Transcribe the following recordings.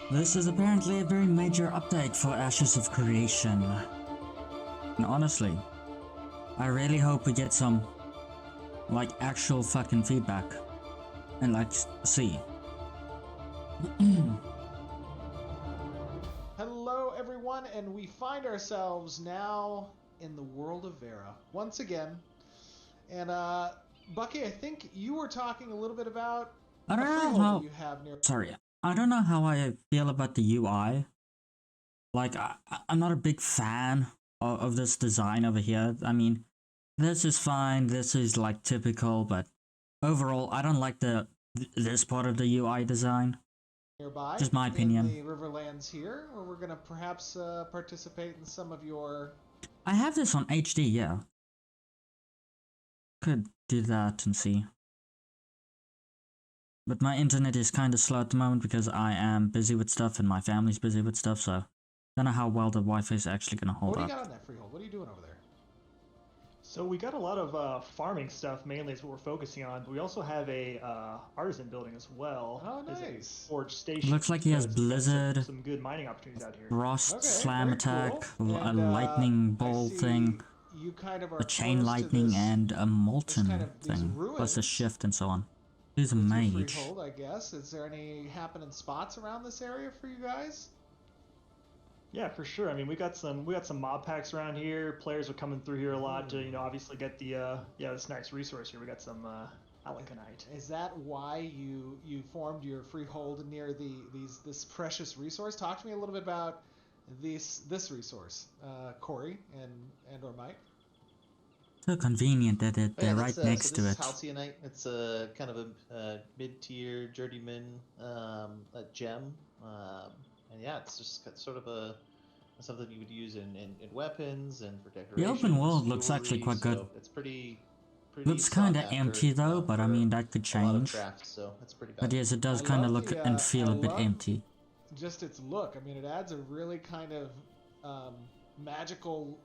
This is apparently a very major update for Ashes of Creation. And honestly, I really hope we get some, like, actual fucking feedback. And, like, see. Hello everyone, and we find ourselves now in the world of Vera once again. And Bucky, I think you were talking a little bit about I a don't know freehold how. that you have near. Sorry. I don't know how I feel about the UI. Like, I'm not a big fan of this design over here. I mean, this is fine. This is, like, typical, but overall, I don't like this part of the UI design. Nearby Just my in opinion. the Riverlands here, where we're going to perhaps participate in some of your. I have this on HD, yeah. Could do that and see. But my internet is kind of slow at the moment because I am busy with stuff and my family's busy with stuff, so I don't know how well the Wi-Fi is actually going to hold What do you up. got on that freehold? What are you doing over there? So we got a lot of farming stuff mainly is what we're focusing on, but we also have a artisan building as well. Oh, As nice. a forge station. Looks like he has because we've got Blizzard, some good mining opportunities out here. Frost, Okay, Slam very Attack, cool. a And, Lightning I Bolt see thing, you kind of are a Chain close to Lightning, this, and a Molten kind of these thing, plus a ruins. Shift and so on. He's a With your mage. freehold, I guess. Is there any happening spots around this area for you guys? Yeah, for sure. I mean, we got some mob packs around here. Players are coming through here a lot to obviously get the this nice resource here. We got some Alakanite. Is that why you formed your freehold near this precious resource? Talk to me a little bit about this resource, Corey and or Mike. So convenient that they're right next to it. This is Halcyon. It's a kind of a mid-tier journeyman gem, and yeah, it's just sort of something you would use in weapons and for decoration. The open world looks actually quite good. So it's pretty Looks kind of empty though, but I mean that could change. Crafts, so that's pretty But yes, it does I kind of love look the, and feel I a bit love empty. Just its look. I mean, it adds a really kind of magical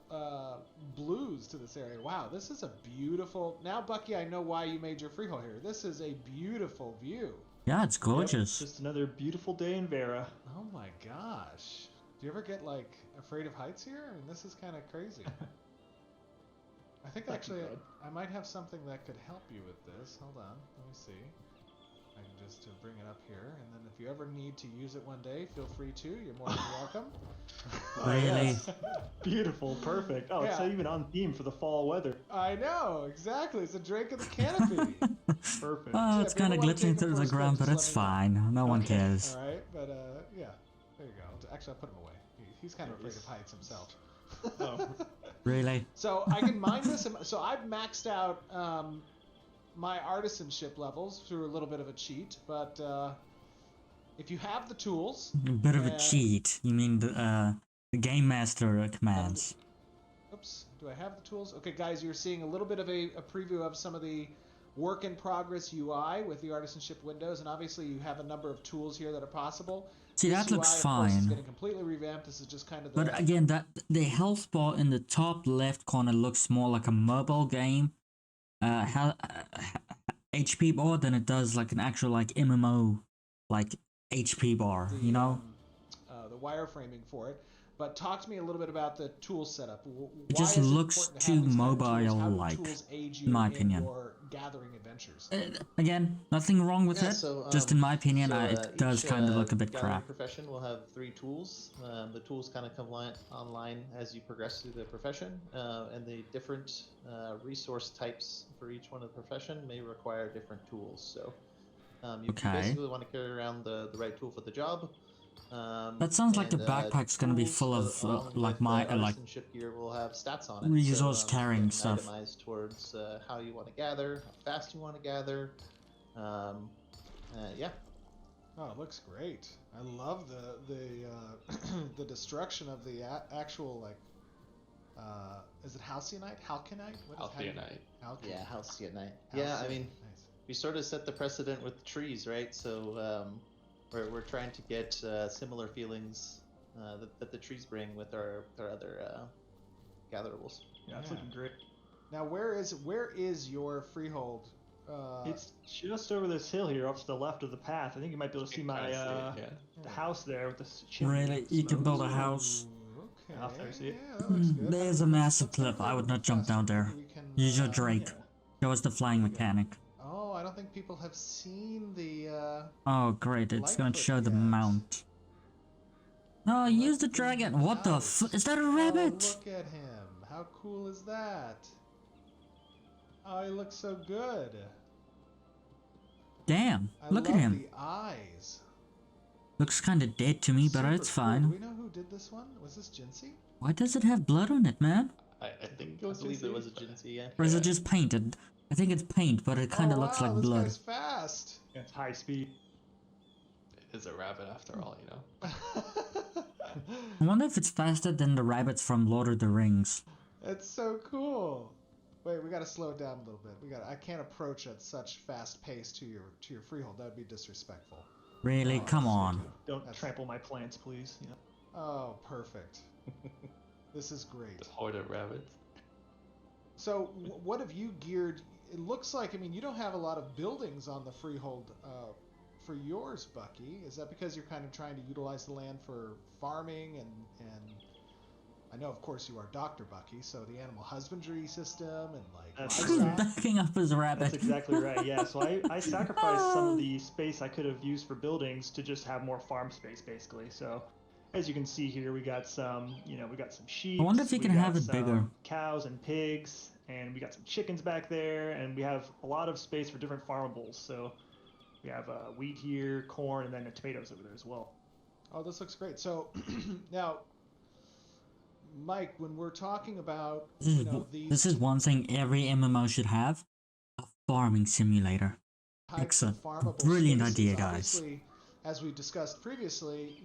blues to this area. Wow, this is a beautiful. Now, Bucky, I know why you made your freehold here. This is a beautiful view. Yeah, it's gorgeous. Yep, just another beautiful day in Vera. Oh my gosh. Do you ever get like afraid of heights here? I mean, this is kind of crazy. I think actually I might have something that could help you with this. Hold on, let me see. I can just bring it up here, and then if you ever need to use it one day, feel free to. You're more than welcome. Really? Yes. Beautiful, perfect. Oh, it's Yeah. even on theme for the fall weather. I know, exactly. It's a drink of the canopy. Perfect. Oh, it's kind of glittering through the ground, but it's fine. No one cares. All right, but yeah, there you go. Actually, I'll put him away. He's kind of afraid of heights himself. Oh. Really? So I can mine this. So I've maxed out my artisanship levels through a little bit of a cheat, but if you have the tools, A bit of a cheat. You mean the game master commands? Oops, do I have the tools? Okay, guys, you're seeing a little bit of a preview of some of the work in progress UI with the artisanship windows, and obviously you have a number of tools here that are possible. See, This that looks UI, of course, is fine. getting completely revamped. This is just kind of the... But again, the health bar in the top left corner looks more like a mobile game HP bar than it does like an actual like MMO like HP bar, you know? The wireframing for it. But talk to me a little bit about the tool setup. It just looks too mobile-like, in my opinion. Your gathering adventures. Again, nothing wrong with it. Just in my opinion, it does kind of look a bit crap. Profession will have 3 tools. The tools kind of come online as you progress through the profession, and the different resource types for each one of the profession may require different tools. So you basically want to carry around the right tool for the job. That sounds like the backpack's gonna be full of like my like gear will have stats on it. resource carrying stuff. Itemized towards how you want to gather, how fast you want to gather. Yeah. Oh, it looks great. I love the the destruction of the actual like. Is it Halcyonite? Halconite? Halcyonite. Yeah, Halcyonite. Yeah, I mean, nice. We sort of set the precedent with trees, right? So we're trying to get similar feelings that the trees bring with our other gatherables. Yeah, it's looking great. Now, where is your freehold It's just over this hill here, off to the left of the path. I think you might be able to see You my can kinda see it, the house there with this chimney. Really? You can smoke. build a house? Okay. Out there, see it? Yeah, that looks good. There's a massive cliff. I would not jump down there. Maybe we can, Use your Drake. Yeah. Show us the flying mechanic. Oh, I don't think people have seen the. Oh, great. It's gonna Lightfoot show the yet. mount. No, use the Let's dragon. zoom What the out. f- Is that a Oh, rabbit? look at him. How cool is that? Oh, he looks so good. Damn. I Look at love him. the eyes. Looks kinda dead to me, but Super it's cool. fine. Do we know who did this one? Was this Jinsey? Why does it have blood on it, man? I think it I was believe it was a Jinsey, but- Jinsey, yeah. Or is Yeah. it just painted? I think it's paint, but it kinda Oh, looks wow, like this blood. guy's fast. Yeah, it's high speed. It is a rabbit after all, you know. I wonder if it's faster than the rabbits from Lord of the Rings. It's so cool. Wait, we gotta slow it down a little bit. I can't approach at such fast pace to your freehold. That would be disrespectful. Really? Oh, Come that's so on. good. Don't That's- trample my plants, please. Yeah. Oh, perfect. This is great. The horde of rabbits. So, what have you geared? It looks like, I mean, you don't have a lot of buildings on the freehold for yours, Bucky. Is that because you're kind of trying to utilize the land for farming and I know, of course, you are Dr. Bucky, so the animal husbandry system and like That's He's right. livestock? backing up his rabbit. That's exactly right. Yeah. So I sacrificed some of the space I could have used for buildings to just have more farm space, basically. So as you can see here, we got some, we got some sheep. I wonder if you we can got have it some bigger. Cows and pigs, and we got some chickens back there, and we have a lot of space for different farmables. So we have wheat here, corn, and then the tomatoes over there as well. Oh, this looks great. So now, Mike, when we're talking about This is one thing every MMO should have. A farming simulator. types excellent. of farmable Brilliant spaces, idea, guys. obviously, as we discussed previously,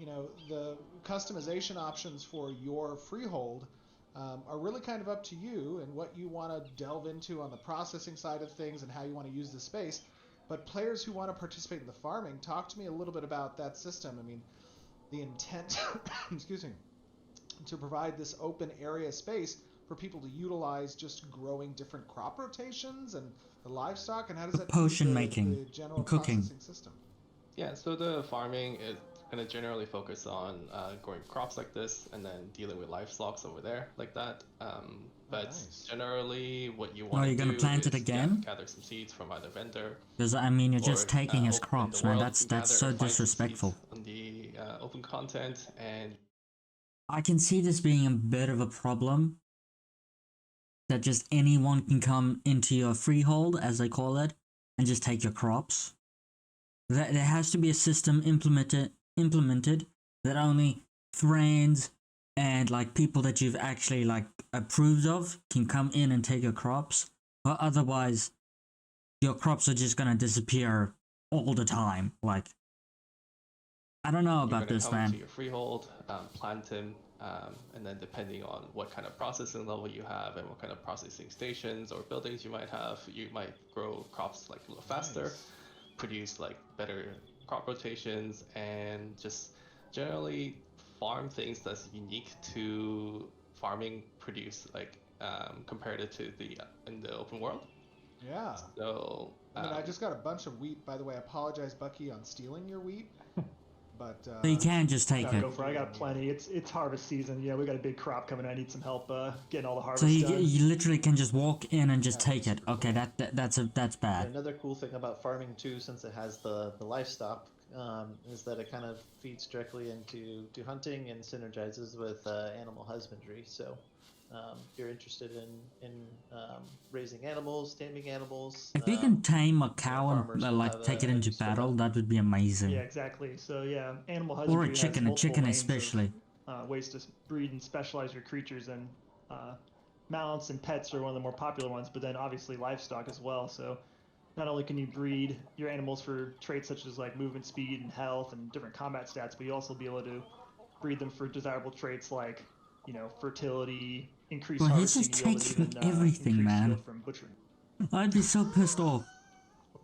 the customization options for your freehold are really kind of up to you and what you want to delve into on the processing side of things and how you want to use the space. But players who want to participate in the farming, talk to me a little bit about that system. I mean, the intent, excuse me, to provide this open area space for people to utilize just growing different crop rotations and the livestock, and how does that Potion feed making the general and cooking. processing system? Yeah, so the farming is going to generally focus on growing crops like this and then dealing with livestock over there like that. But nice. generally what you want to you're do gonna plant it is, again? gather some seeds from either vendor. Because I mean, you're just or, taking his in the crops, man. world, That's you can so gather, find some disrespectful. seeds on the open content, and I can see this being a bit of a problem. That just anyone can come into your freehold, as they call it, and just take your crops. There has to be a system implemented that only friends and like people that you've actually like approved of can come in and take your crops. But otherwise, your crops are just gonna disappear all the time. Like, I don't know you're about going this, to come man. to your freehold, plant them, and then depending on what kind of processing level you have and what kind of processing stations or buildings you might have, you might grow crops like a little faster, Nice. produce like better crop rotations, and just generally farm things that's unique to farming produce, like compared it to the in the open world. Yeah. So I mean, I just got a bunch of wheat, by the way. I apologize, Bucky, on stealing your wheat. But So you can just take Gotta it. go for it. I got plenty. It's harvest season. Yeah, we got a big crop coming. I need some help getting all the harvest So you, done. you literally can just walk in and just Yeah, take that's it. super Okay, cool. that's bad. Another cool thing about farming too, since it has the livestock, is that it kind of feeds directly into hunting and synergizes with animal husbandry. So if you're interested in raising animals, taming animals, If you can tame a cow farmers and will like have take a it into use for battle, that. that would be amazing. Yeah, exactly. So yeah, animal Or husbandry a has chicken, multiple names of, especially. ways to breed and specialize your creatures, and mounts and pets are one of the more popular ones. But then obviously livestock as well. So not only can you breed your animals for traits such as like movement speed and health and different combat stats, but you also be able to breed them for desirable traits like fertility, increased Well, he's harvesting, just yield, and taking even, everything, increased man. yield from butchering. I'd be so pissed off.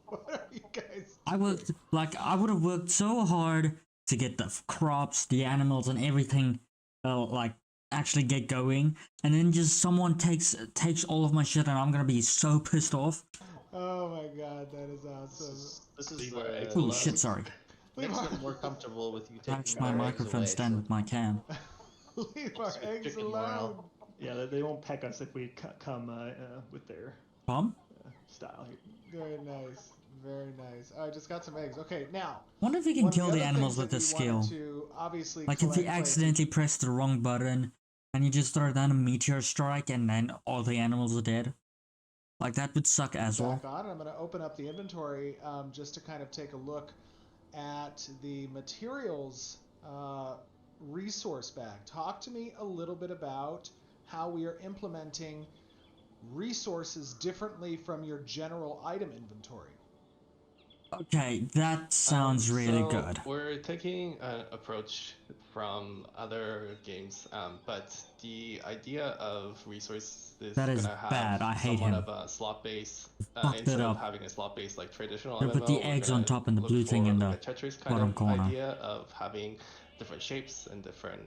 what are you guys I would have worked so hard to get the crops, the animals, and everything, like actually get going, and then just someone takes all of my shit, and I'm gonna be so pissed off. Oh my god, that is awesome. This is Leave our eggs the Oh alone. shit, sorry. makes them more comfortable with you Touched taking my their eggs microphone away. stand So with my can. Leave our Sort of eggs chicken alone. morale. Yeah, they won't peck us if we come with their Tom? style here. Very nice. Very nice. I just got some eggs. Okay, now. Wonder if you can One of kill the the other animals things with that this we wanted skill. to obviously Like if you collect plates- accidentally press the wrong button and you just throw down a meteor strike and then all the animals are dead. Like that would suck as well. back on. I'm going to open up the inventory just to kind of take a look at the materials resource bag. Talk to me a little bit about how we are implementing resources differently from your general item inventory. Okay, that sounds really so good. We're taking an approach from other games, but the idea of resources That is gonna have bad, I hate somewhat him. of a slot base. Fucked it Instead of up. having a slot base like traditional They MMO, put the we're eggs gonna on top and the look blue thing for in like the a Tetris kind bottom of corner. idea of having different shapes and different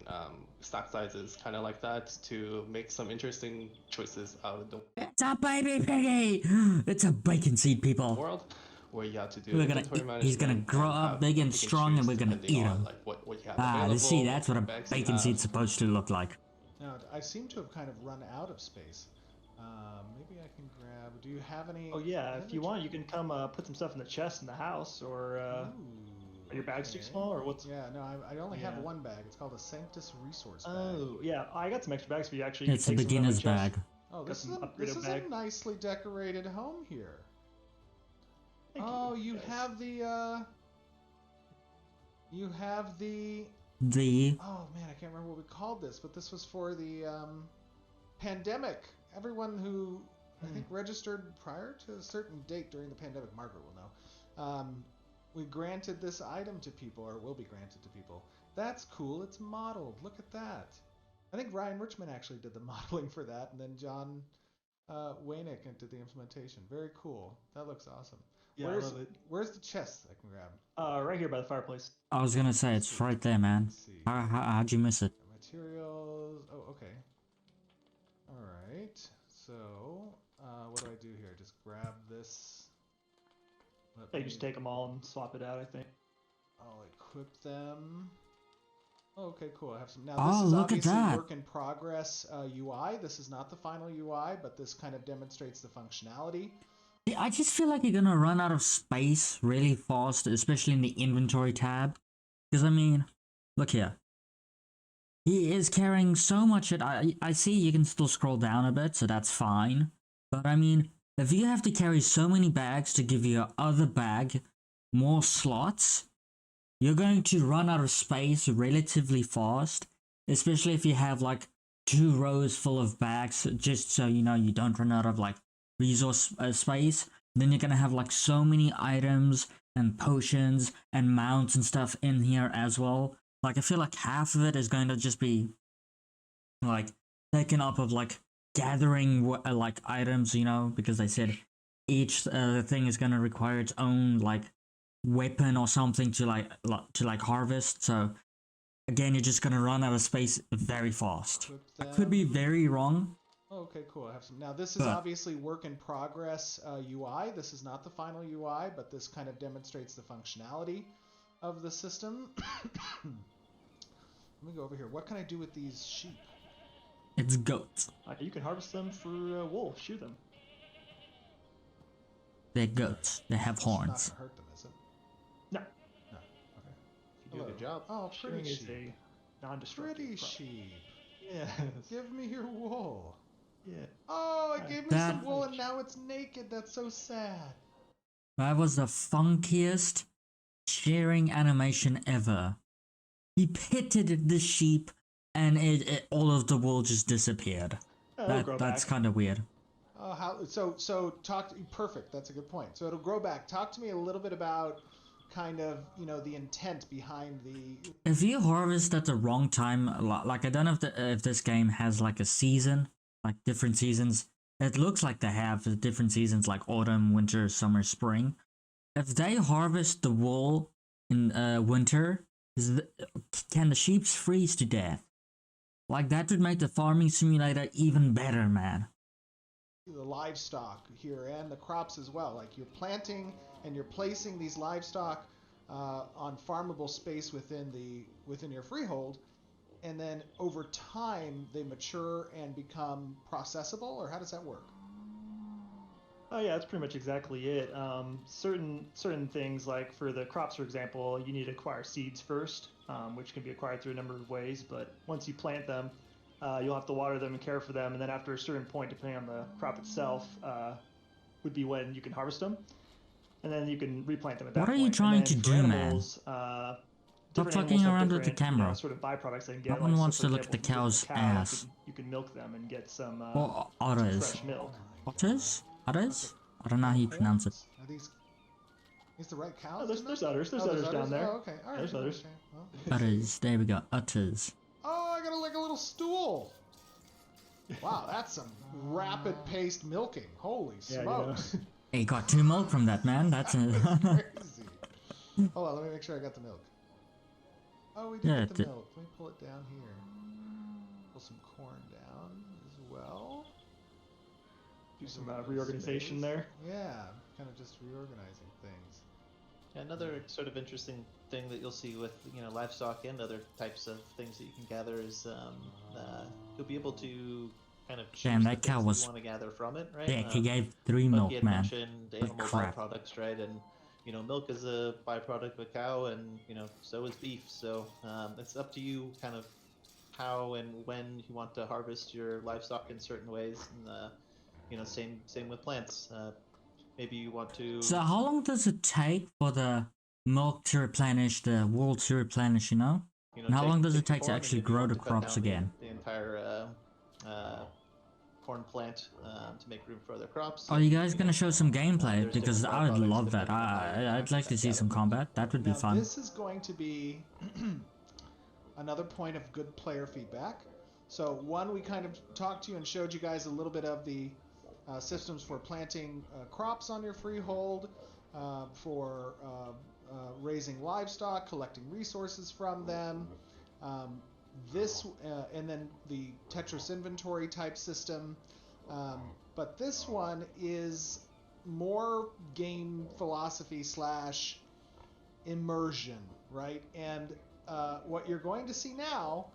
stack sizes, kind of like that, to make some interesting choices out of the It's a baby piggy! It's a bacon seed, people. world, where you have to do We're gonna inventory eat- management. he's gonna grow and up have big and pick strong and choose we're gonna depending eat on, him. like what you have Ah, available, see, that's what a bags you bacon have. seed's supposed to look like. Now, I seem to have kind of run out of space. Maybe I can grab... Do you have any... Oh yeah, have if you any- want, you can come put some stuff in the chest in the house, or are your bags too okay. small, or what's? Yeah, no, I only have Yeah. one bag. It's called a Sanctus Resource bag. Oh yeah, I got some extra bags for you actually. You It's a can take some out of beginner's the chest. bag. Oh, Got this is, some a, upgraded this is a bag. nicely decorated home here. Thank Oh, you guys. have the, You have the... The Oh, man, I can't remember what we called this, but this was for the, pandemic. Everyone who, I think, registered prior to a certain date during the pandemic, Margaret will know. We granted this item to people, or will be granted to people. That's cool. It's modeled. Look at that. I think Ryan Richmond actually did the modeling for that, and then John Waynick did the implementation. Very cool. That looks awesome. Yeah, where's, I love it. Where's the chest I can grab? Right here by the fireplace. I was gonna say it's right there, man. Let's see. How'd you miss it? Materials. Oh, okay. All right. So, what do I do here? Just grab this. Let Yeah, you me- just take them all and swap it out. I think. I'll equip them. Oh, okay, cool. I have some. Now, Oh, this is look at obviously that. work in progress UI. This is not the final UI, but this kind of demonstrates the functionality. I just feel like you're gonna run out of space really fast, especially in the inventory tab. Because, I mean, look here. He is carrying so much shit. I see you can still scroll down a bit, so that's fine. But, I mean, if you have to carry so many bags to give your other bag more slots, you're going to run out of space relatively fast. Especially if you have, like, 2 rows full of bags, just so you know you don't run out of, like, resource space. Then you're gonna have like so many items and potions and mounts and stuff in here as well. Like I feel like half of it is going to just be like taken up of like gathering like items, you know, because they said each thing is gonna require its own like weapon or something to like harvest. So again, you're just gonna run out of space very fast. I could be very wrong. Oh, okay, cool. I have some. Now, this is obviously work in progress UI. This is not the final UI, but this kind of demonstrates the functionality of the system. Let me go over here. What can I do with these sheep? It's goats. You can harvest them for wool. Shoot them. They're goats. They have It's horns. not gonna hurt them, is it? No. No. Okay. You do a good Hello. job. Oh, Shearing pretty is sheep. a non-destructive. Pretty product. sheep. Yes. Give me your wool. Yeah. Oh, it gave me That- some wool and now it's naked. That's so sad. That was the funkiest shearing animation ever. He pitted the sheep and all of the wool just disappeared. It'll grow That's back. kind of weird. Oh, how so talk perfect. That's a good point. So it'll grow back. Talk to me a little bit about kind of, you know, the intent behind the If you harvest at the wrong time, like I don't know if this game has like a season, like different seasons. It looks like they have the different seasons like autumn, winter, summer, spring. If they harvest the wool in winter, can the sheep freeze to death? Like that would make the farming simulator even better, man. the livestock here and the crops as well. Like you're planting and you're placing these livestock on farmable space within your freehold, and then over time they mature and become processable, or how does that work? Oh yeah, that's pretty much exactly it. Certain things, like for the crops, for example, you need to acquire seeds first, which can be acquired through a number of ways. But once you plant them, you'll have to water them and care for them, and then after a certain point, depending on the crop itself, would be when you can harvest them, and then you can replant them at that What are point. you trying and to then for do, animals, Stop different fucking animals have around with the different, camera. sort of byproducts they can No get. one Like, wants so to for look at the example, cow's from a cow, ass. you can milk them and get some Or otters. fresh milk. Otters? Otters? I don't know how you pronounce it. Are these the right cows? Oh, there's in there? others. There's Oh, others down there. Oh, okay. All right. There's others. Okay. Well. Utters. There we go. Utters. Oh, I got like a little stool. Wow, that's some rapid-paced milking. Holy Yeah, smokes. Hey, got 2 milk from that, man. That's a... Crazy. Hold on, let me make sure I got the milk. Oh, we did Yeah, get the milk. Let me pull it down here. Pull some corn down as well. Do some reorganization there. Yeah, kind of just reorganizing things. Another sort of interesting thing that you'll see with livestock and other types of things that you can gather is you'll be able to kind of choose Damn, the that things cow you was want to gather from it, right? thick. He gave 3 Bucky milk, had man. mentioned animal crap. byproducts, right? And milk is a byproduct of a cow, and so is beef. So it's up to you, kind of how and when you want to harvest your livestock in certain ways. And same with plants. Maybe you want to. So how long does it take for the milk to replenish, the wool to replenish, And how long does it take to corn, actually and maybe you grow want the to cut crops down again? The entire corn plant to make room for other crops. Are you guys gonna show some gameplay? there's Because different I would byproducts love that. depending on I'd like to see some combat. That would be Now, fun. this is going to be another point of good player feedback. So one, we kind of talked to you and showed you guys a little bit of the systems for planting crops on your freehold, for raising livestock, collecting resources from them. And then the Tetris inventory type system. But this one is more game philosophy / immersion, right? And what you're going to see now,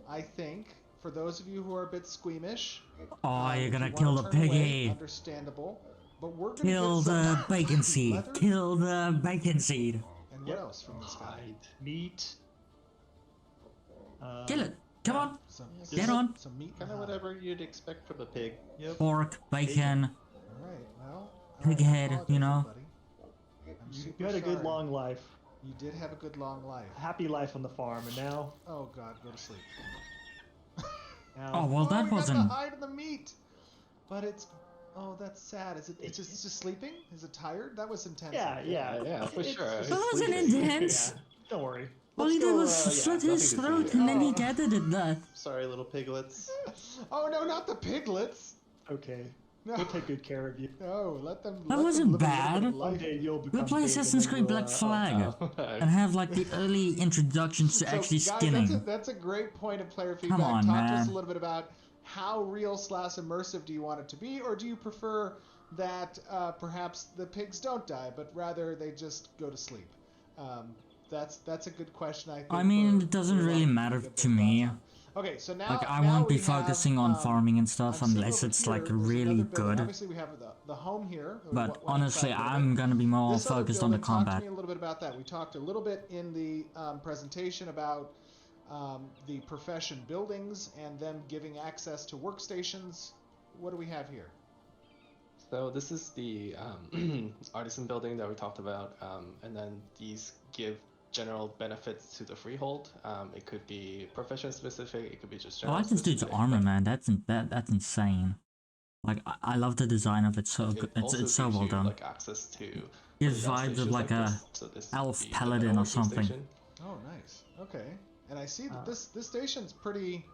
I think, for those of you who are a bit squeamish, Oh, you're if gonna you kill wanna the turn away, piggy. Understandable. But we're gonna Kill get some the bacon seed. leather. Kill the bacon seed. And what else from this guy? Meat. Kill it. Come on. Some, Get on. Some meat. Kind of whatever you'd expect from a pig. Yep. Pork, bacon. All right. Well. Pig I head, apologize, you know. buddy. I'm You super had a good sorry. long life, You did have a good long life. happy life on the farm, and now. Oh God, go to sleep. Oh, well, that we got wasn't... the hide of the meat, but it's. Oh, that's sad. Is it? It's just sleeping? Is it tired? That was intense. Yeah, for sure. That wasn't intense. Yeah, don't worry. All he did was slit his nothing to throat see and then he Oh. gathered it there. Sorry, little piglets. Oh no, not the piglets. Okay, No, we'll take good care of you. no, let them. That let them wasn't live a little bit bad. of One life. day you'll become We'll play big, and Assassin's then Creed we'll, Black Flag and have like the early introductions to actually guys, skinning. That's a great point of player feedback. on, Talk to us man. a little bit about how real / immersive do you want it to be, or do you prefer that perhaps the pigs don't die, but rather they just go to sleep? That's a good question. I think. I mean, for- it doesn't for a lot really of matter people to get me. thoughts on. Okay, so now Like, I now won't be we have, focusing on farming and stuff I've seen unless over it's here, like there's really another building. good. Obviously, we have the home here. But one honestly, inside I'm gonna be more this other focused on the building, talk to combat. me a little bit about that. We talked a little bit in the presentation about the profession buildings and them giving access to workstations. What do we have here? So this is the artisan building that we talked about, and then these give general benefits to the freehold. It could be profession specific. It could be just I general like this dude's specific. armor, man. That's insane. Like, I love the design of it. So good. also It's so gives well you, done. like access to Gives underground vibes of stations like a this. So this would elf be the paladin or networking something. station. Oh, nice. Okay, and I see that this station's pretty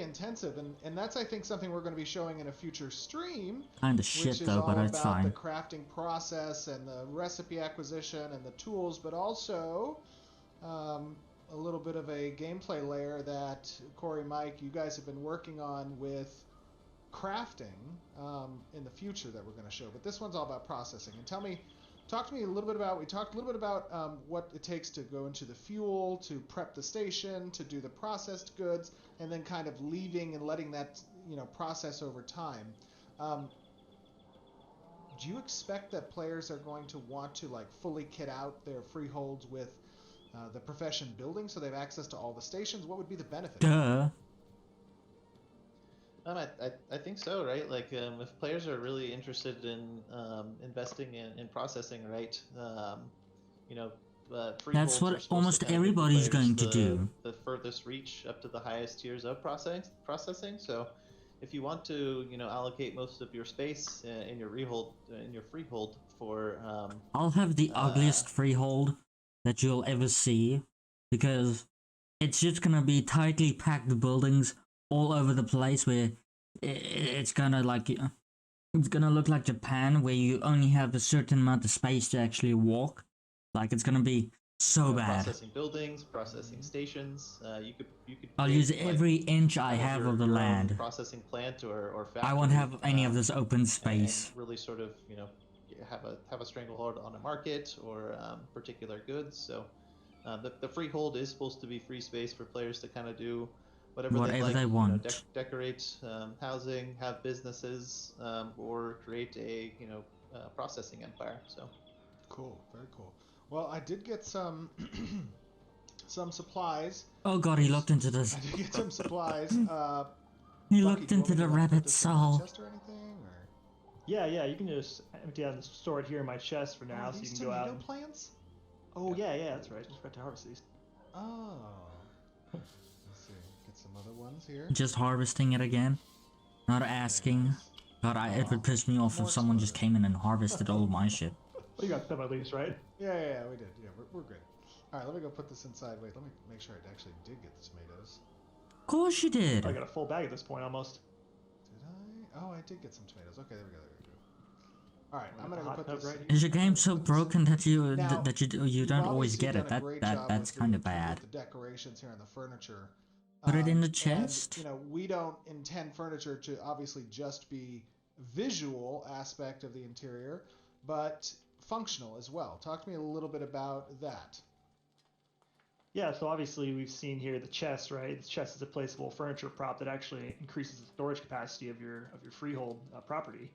intensive, and that's, I think, something we're going to be showing in a future stream. Kinda Which shit is though, all but it's about the fine. crafting process and the recipe acquisition and the tools, but also a little bit of a gameplay layer that Corey, Mike, you guys have been working on with crafting in the future that we're going to show, but this one's all about processing. And talk to me a little bit about, we talked a little bit about what it takes to go into the fuel, to prep the station, to do the processed goods, and then kind of leaving and letting that, you know, process over time. Do you expect that players are going to want to like fully kit out their freeholds with the profession building so they have access to all the stations? What would be the benefit? Duh. I think so, right? Like, if players are really interested in investing in processing, right? You know, That's freeholds are what supposed to almost kind of give the everybody's players going to do. the furthest reach up to the highest tiers of processing. So, if you want to, you know, allocate most of your space in your freehold for, I'll have the ugliest freehold that you'll ever see, because it's just gonna be tightly packed buildings all over the place where it's gonna like, it's gonna look like Japan where you only have a certain amount of space to actually walk. Like, it's gonna be so bad. processing buildings, processing stations. You could. I'll create, use like, every inch I kind have your- of the your own land. processing plant or factory. I won't have any of this open and space. really sort of, you know, have a stranglehold on a market or particular goods. So the freehold is supposed to be free space for players to kind of do whatever Whatever like, they you know, want. decorate housing, have businesses, or create a, you know, processing empire. So Cool, very cool. Well, I did get some some supplies. Oh god, he looked into this. I did get some supplies. He Bucky, looked do you want into me to, the like, put rabbit's this in my soul. chest or anything, or? Yeah, you can just empty out and store it here in my chest for now, Oh, so you these can go out. tomato plants? Oh yeah, that's right. Just forgot to harvest these. Oh. Let's see. Get some other ones here. Just harvesting it again. Not asking. Nice. God, it would piss me off More if someone just tomatoes. came in and harvested all of my shit. Well, you got some at least, right? Yeah, we did. Yeah, we're good. All right, let me go put this inside. Wait, let me make sure I actually did get the tomatoes. Of course you did. I got a full bag at this point almost. Did I? Oh, I did get some tomatoes. Okay, there we go. All right, I'm gonna Hot go put tub this. right here. Is your game so Put this in broken here. that you Now, you don't You've always obviously get it? done a great job That's with kind the- of bad. with the decorations here and the furniture. Put it in the And, chest. you know, we don't intend furniture to obviously just be visual aspect of the interior, but functional as well. Talk to me a little bit about that. Yeah, so obviously we've seen here the chest, right? The chest is a placeable furniture prop that actually increases the storage capacity of your freehold property.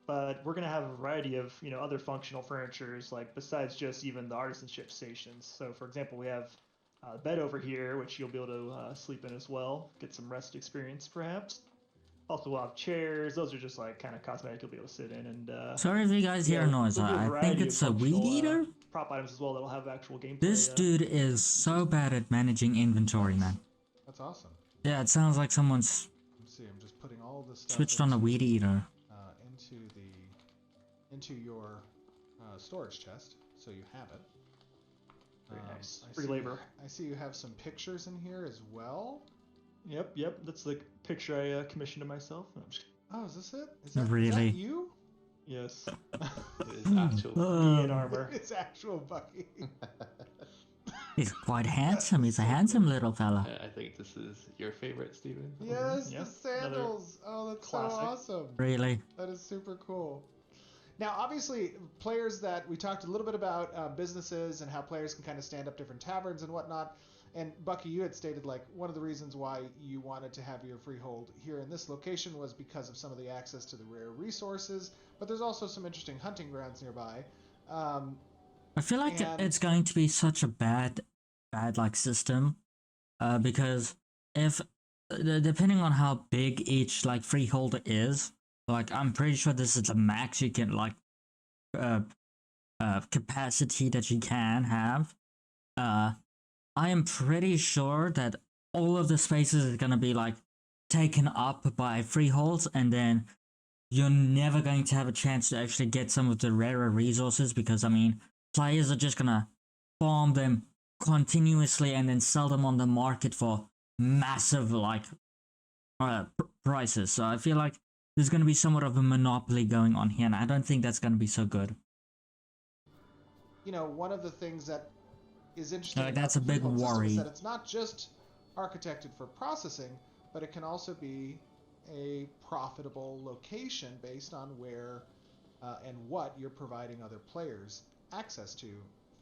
But we're going to have a variety of, you know, other functional furnitures, like besides just even the artisanship stations. So for example, we have a bed over here, which you'll be able to sleep in as well, get some rest experience perhaps. Also, we'll have chairs. Those are just like kind of cosmetic you'll be able to sit in. And Sorry if you guys hear a noise. there'll be I think variety it's of a weed functional, eater. prop items as well that'll have actual gameplay. This dude is so bad at managing inventory, man. That's awesome. Yeah, it sounds like someone's Let's see. I'm just putting all this stuff switched on a weed eater. into your storage chest, so you have it. Very nice. I Free see- labor. I see you have some pictures in here as well. Yep. That's the picture I commissioned of myself. No, I'm just Oh, is this it? Is that Really? you? Yes. It is actual. Be in armor. It's actual Bucky. He's quite handsome. He's a handsome little fella. I think this is your favorite, Steven. Yes, Yeah, the sandals. Oh, that's classic. so awesome. Really? That is super cool. Now, obviously, players that we talked a little bit about businesses and how players can kind of stand up different taverns and whatnot. And Bucky, you had stated like one of the reasons why you wanted to have your freehold here in this location was because of some of the access to the rare resources. But there's also some interesting hunting grounds nearby. I feel like And- it's going to be such a bad like system, because if depending on how big each like freeholder is, like I'm pretty sure this is the max you can like capacity that you can have. I am pretty sure that all of the spaces is gonna be like taken up by freeholds, and then you're never going to have a chance to actually get some of the rarer resources, because I mean, players are just gonna farm them continuously and then sell them on the market for massive like prices. So I feel like there's gonna be somewhat of a monopoly going on here, and I don't think that's gonna be so good. You know, one of the things that is interesting Like, about that's the a big freehold system is worry. that it's not just architected for processing, but it can also be a profitable location based on where and what you're providing other players access to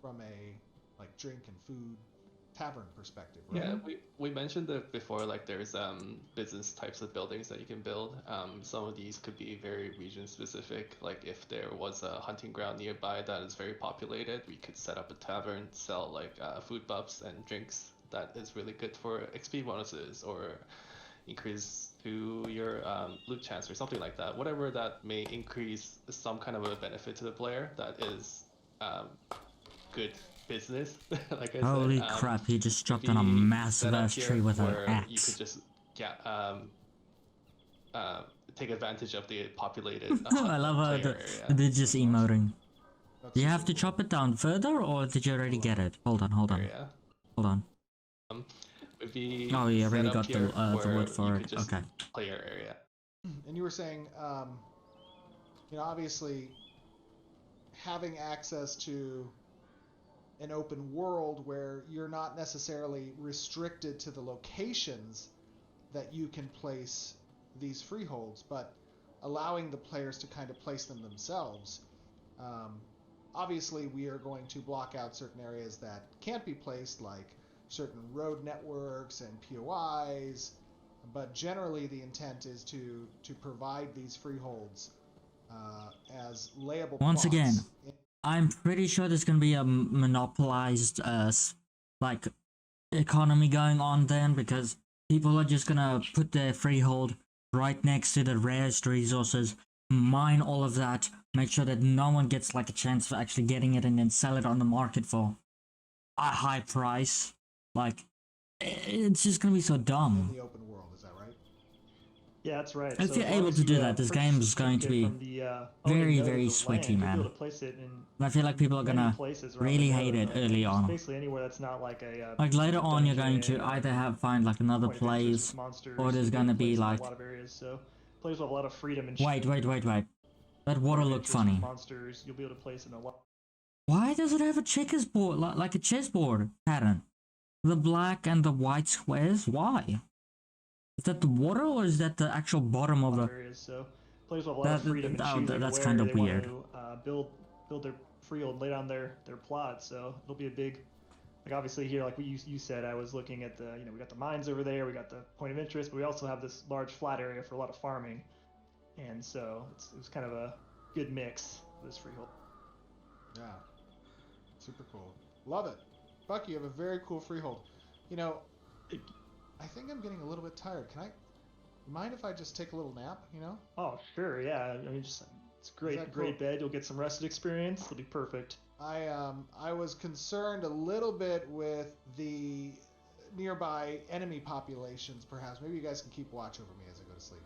from a like drink and food tavern perspective, right? Yeah, we mentioned it before, like there's business types of buildings that you can build. Some of these could be very region specific. Like if there was a hunting ground nearby that is very populated, we could set up a tavern, sell like food buffs and drinks that is really good for XP bonuses or increase to your loot chance or something like that. Whatever that may increase some kind of a benefit to the player that is good business. Like I Holy said, crap, he just could dropped on a be massive set up ass here tree with an where you could axe. just get take advantage of the populated I love how player they're just emoting. That's Do you super have to cool. chop it down further, or did you already get it? Hold on, hold on, area. hold on. Would be Oh, you set already up got here the where wood for you it. could just Okay. play your area. And you were saying, you know, obviously having access to an open world where you're not necessarily restricted to the locations that you can place these freeholds, but allowing the players to kind of place them themselves. Obviously, we are going to block out certain areas that can't be placed, like certain road networks and POIs, but generally the intent is to provide these freeholds as layable Once plots. again, I'm pretty sure there's gonna be a monopolized, like, economy going on then, because people are just gonna put their freehold right next to the rarest resources, mine all of that, make sure that no one gets like a chance for actually getting it, and then sell it on the market for a high price. Like, it's just gonna be so in dumb. the open world, is that right? Yeah, that's right. If So you're as long able as to you, do that, this purchase game a is going to certificate be from the very, owning very node of the sweaty, land, you'll be man. able to place it in And I feel like people are many gonna places around really the hate node, it early just on. basically anywhere that's not like a Like later on, you're going to dungeon or either find like another point of interest place, with monsters. or there's You'll be able gonna to be place it in like, a lot of areas. So players will have a lot of freedom and wait. That water point of looked interest with funny. monsters. You'll be able to place in a lot. Why does it have a checkers board, like a chessboard pattern? The black and the white squares, why? Is that the water, or is that the actual bottom of the... Areas, so players will have a lot of freedom in choosing that's where kind they of want weird. to build their freehold, lay down their plot. So it'll be a big, like obviously here, like you said, I was looking at the, we got the mines over there, we got the point of interest, but we also have this large flat area for a lot of farming, and so it was kind of a good mix of this freehold. Yeah. Super cool. Love it. Bucky, you have a very cool freehold. You know, I think I'm getting a little bit tired. Mind if I just take a little nap, you know? Oh, sure, yeah. I mean, just it's Is that great cool? bed. You'll get some rested experience. It'll be perfect. I was concerned a little bit with the nearby enemy populations, perhaps. Maybe you guys can keep watch over me as I go to sleep.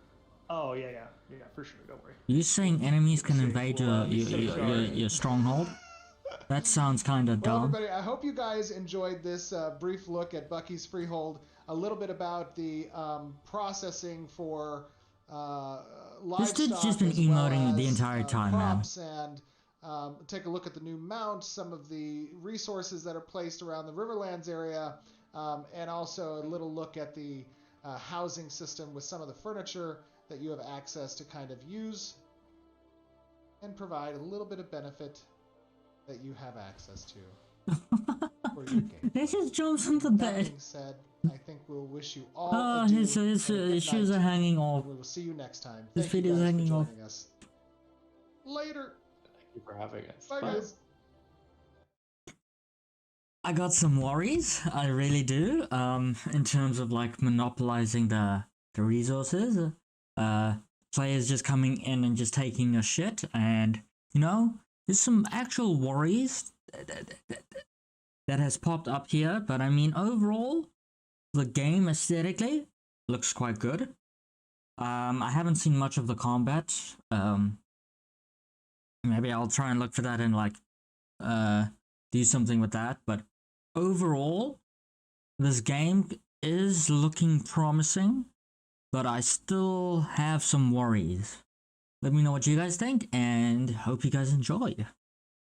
Oh yeah, for sure. Don't worry. You saying enemies can Safe. invade We'll, be set guard. your stronghold? That sounds kind of Well, dumb. everybody, I hope you guys enjoyed this brief look at Bucky's Freehold. A little bit about the processing for livestock. This dude's just been as well emoting the as, entire time, man. crops, and take a look at the new mounts, some of the resources that are placed around the Riverlands area, and also a little look at the housing system with some of the furniture that you have access to kind of use and provide a little bit of benefit that you have access to for your game. He just jumps on the That bed. being said, I think we'll wish you all Oh, adieu his and a good shoes night, are hanging off. and we will see you next time. His Thank you feet is guys hanging for off. joining us. Later. Thank you for having us. Bye, guys. I got some worries, I really do, in terms of like monopolizing the resources. Players just coming in and just taking a shit, and there's some actual worries that has popped up here, but I mean overall, the game aesthetically looks quite good. I haven't seen much of the combat. Maybe I'll try and look for that and like do something with that, but overall, this game is looking promising, but I still have some worries. Let me know what you guys think, and hope you guys enjoyed.